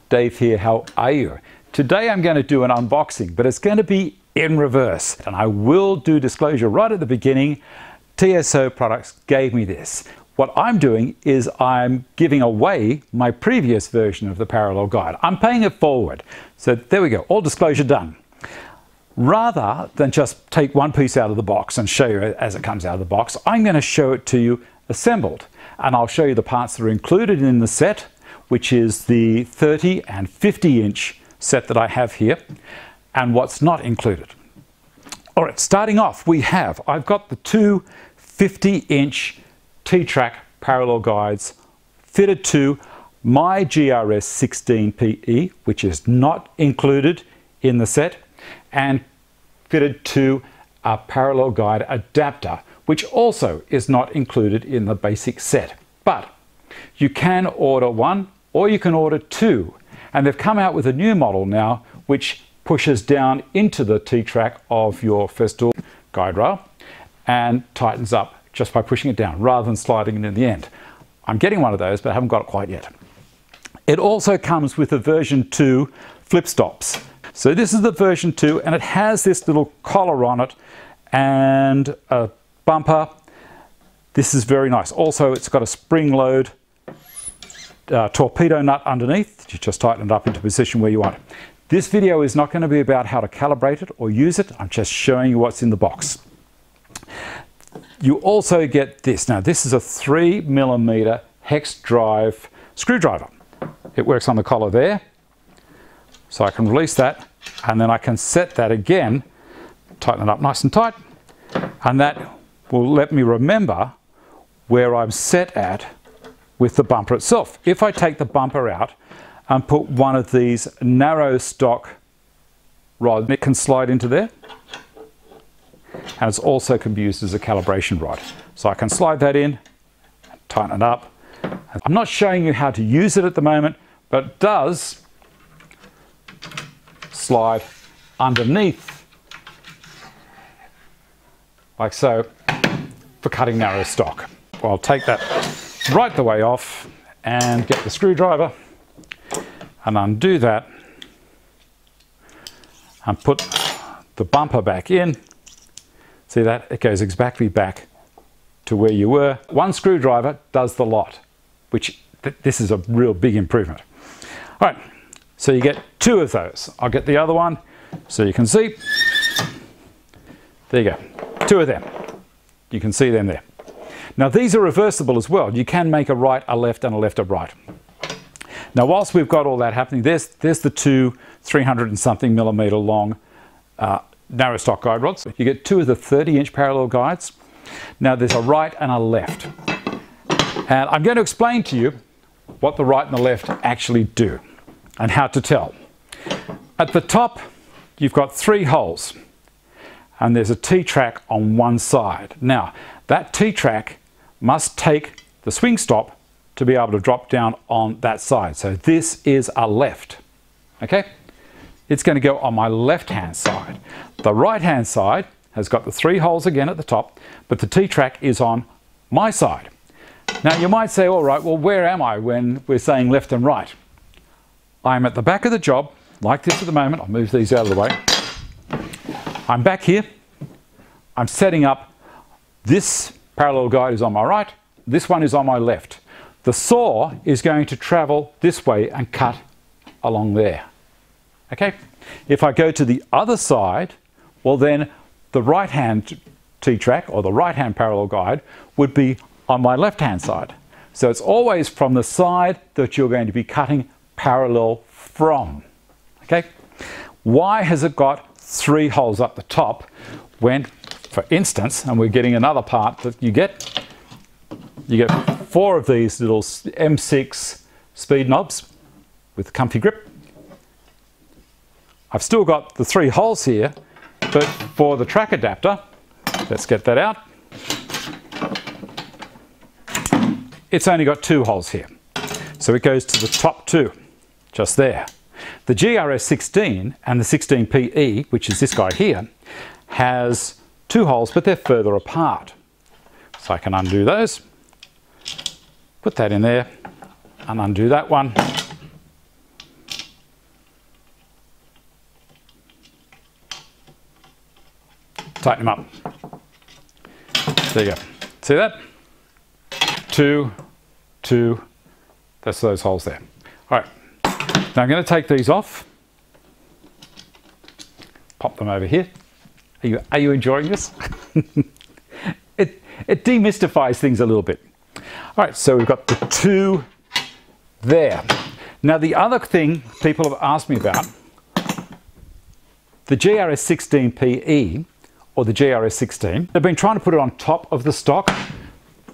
Dave here, how are you? Today I'm going to do an unboxing, but it's going to be in reverse. And I will do disclosure right at the beginning. TSO Products gave me this. What I'm doing is I'm giving away my previous version of the parallel guide. I'm paying it forward. So there we go, all disclosure done. Rather than just take one piece out of the box and show you as it comes out of the box, I'm going to show it to you assembled. And I'll show you the parts that are included in the set, which is the 30 and 50 inch set that I have here, and what's not included. All right, starting off, I've got the two 50 inch T-Track parallel guides fitted to my GRS 16PE, which is not included in the set, and fitted to a parallel guide adapter, which also is not included in the basic set. But you can order one or you can order two, and they've come out with a new model now which pushes down into the T-Track of your Festool guide rail and tightens up just by pushing it down rather than sliding it in the end. I'm getting one of those, but I haven't got it quite yet. It also comes with a version 2 flip stops. So this is the version 2, and it has this little collar on it and a bumper. This is very nice. Also, it's got a spring load torpedo nut underneath. You just tighten it up into position where you want it. This video is not going to be about how to calibrate it or use it. I'm just showing you what's in the box. You also get this. Now, this is a 3mm hex drive screwdriver. It works on the collar there. So I can release that, and then I can set that again, tighten it up nice and tight, and that will let me remember where I'm set at with the bumper itself. If I take the bumper out and put one of these narrow stock rods, it can slide into there, and it's also can be used as a calibration rod. So I can slide that in, tighten it up. I'm not showing you how to use it at the moment, but it does slide underneath like so for cutting narrow stock. Well, I'll take that right the way off and get the screwdriver and undo that and put the bumper back in. See that? It goes exactly back to where you were. One screwdriver does the lot, which this is a real big improvement. All right, so you get two of those. I'll get the other one so you can see. There you go, two of them. You can see them there. Now these are reversible as well. You can make a right, a left, and a left, a right. Now whilst we've got all that happening, there's the two 300 and something millimeter long narrow stock guide rods. You get two of the 30 inch parallel guides. Now there's a right and a left. And I'm going to explain to you what the right and the left actually do and how to tell. At the top, you've got 3 holes, and there's a T-Track on one side. Now, that T-Track must take the swing stop to be able to drop down on that side. So this is a left, okay? It's going to go on my left-hand side. The right-hand side has got the 3 holes again at the top, but the T-Track is on my side. Now, you might say, all right, well, where am I when we're saying left and right? I'm at the back of the job, like this at the moment. I'll move these out of the way. I'm back here. I'm setting up. This parallel guide is on my right. This one is on my left. The saw is going to travel this way and cut along there. Okay? If I go to the other side, well then the right-hand T-Track or the right-hand parallel guide would be on my left-hand side. So it's always from the side that you're going to be cutting parallel from. Okay? Why has it got 3 holes up the top when, for instance, and we're getting another part that you get 4 of these little M6 speed knobs with comfy grip. I've still got the 3 holes here, but for the track adapter, let's get that out. It's only got 2 holes here. So it goes to the top 2, just there. The GRS 16 and the 16PE, which is this guy here, has 2 holes, but they're further apart. So I can undo those, put that in there, and undo that one. tighten them up. There you go. See that? 2, 2, that's those holes there. All right, now I'm going to take these off. Pop them over here. Are you enjoying this? It demystifies things a little bit. All right, so we've got the 2 there. Now the other thing people have asked me about, the GRS16PE, or the GRS16, they've been trying to put it on top of the stock.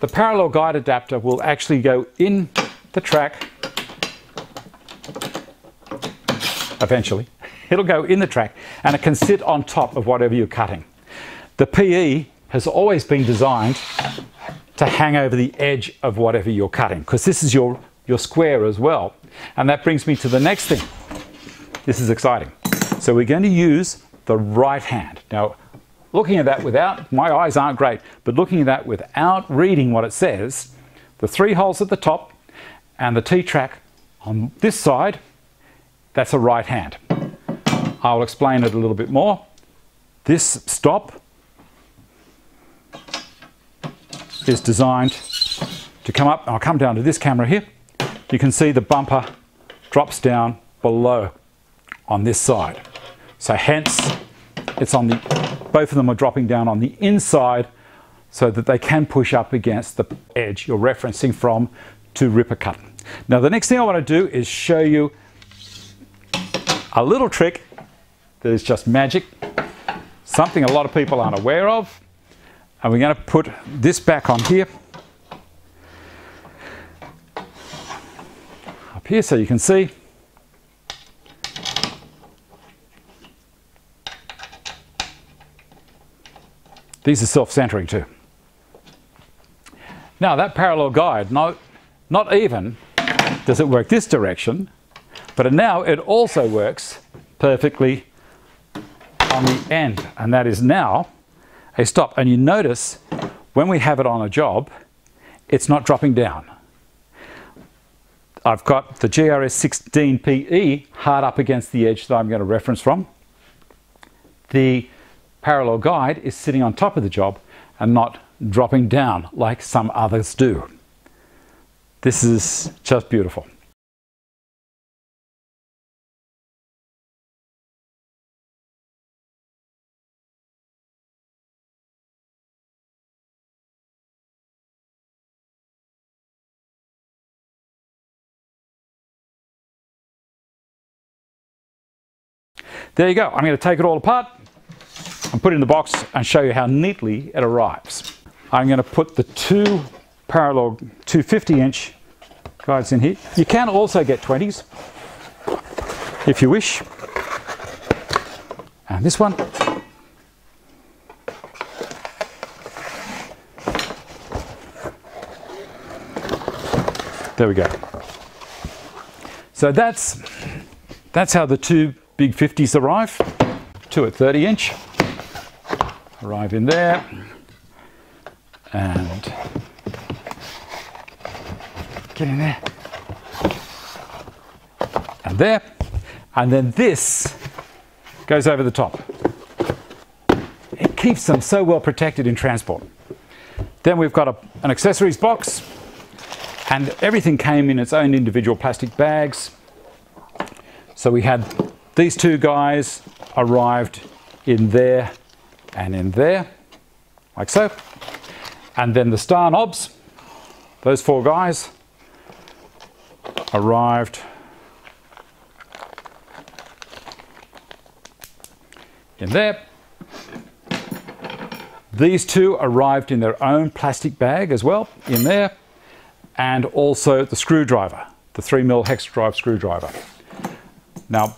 The parallel guide adapter will actually go in the track, eventually. It'll go in the track and it can sit on top of whatever you're cutting. The PE has always been designed to hang over the edge of whatever you're cutting, because this is your square as well. And that brings me to the next thing. This is exciting. So we're going to use the right hand. Now, looking at that without, my eyes aren't great, but looking at that without reading what it says, the 3 holes at the top and the T-track on this side, that's a right hand. I'll explain it a little bit more. This stop is designed to come up. I'll come down to this camera here. You can see the bumper drops down below on this side. So hence, it's on the, both of them are dropping down on the inside so that they can push up against the edge you're referencing from to rip a cut. Now the next thing I want to do is show you a little trick that is just magic, something a lot of people aren't aware of. And we're going to put this back on here, up here, so you can see. These are self-centering too. Now that parallel guide, not even does it work this direction, but now it also works perfectly on the end, and that is now a stop. And you notice when we have it on a job, it's not dropping down. I've got the GRS16PE hard up against the edge that I'm going to reference from. The parallel guide is sitting on top of the job and not dropping down like some others do. This is just beautiful. There you go. I'm going to take it all apart and put it in the box and show you how neatly it arrives. I'm going to put the 2 parallel 250-inch guides in here. You can also get 20s if you wish. And this one. There we go. So that's how the 2 big 50s arrive. 2 at 30-inch arrive in there, and get in there, and there, and then this goes over the top. It keeps them so well protected in transport. Then we've got an accessories box, and everything came in its own individual plastic bags. So we had these 2 guys arrived in there and in there, like so. And then the star knobs, those 4 guys, arrived in there. These 2 arrived in their own plastic bag as well, in there. And also the screwdriver, the 3mm hex drive screwdriver. Now,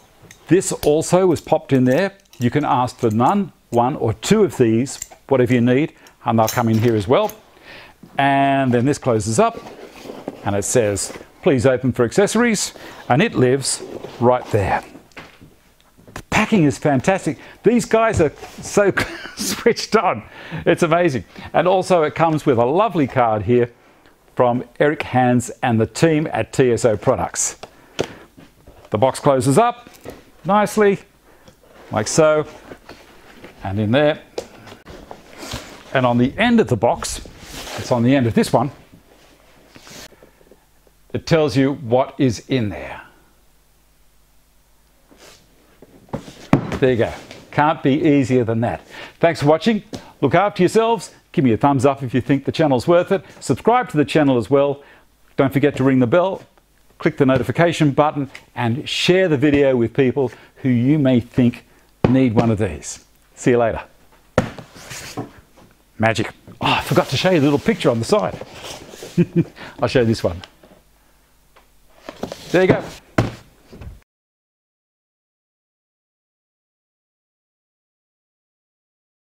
this also was popped in there. You can ask for none, 1 or 2 of these, whatever you need, and they'll come in here as well. And then this closes up and it says, please open for accessories, and it lives right there. The packing is fantastic. These guys are so switched on. It's amazing. And also it comes with a lovely card here from Eric Hans and the team at TSO Products. The box closes up nicely, like so, and in there, And on the end of the box, it's on the end of this one, it tells you what is in there. There you go. Can't be easier than that. Thanks for watching. Look after yourselves. Give me a thumbs up if you think the channel's worth it. Subscribe to the channel as well. Don't forget to ring the bell, click the notification button, and share the video with people who you may think need one of these. See you later. Magic. Oh, I forgot to show you the little picture on the side. I'll show you this one. There you go.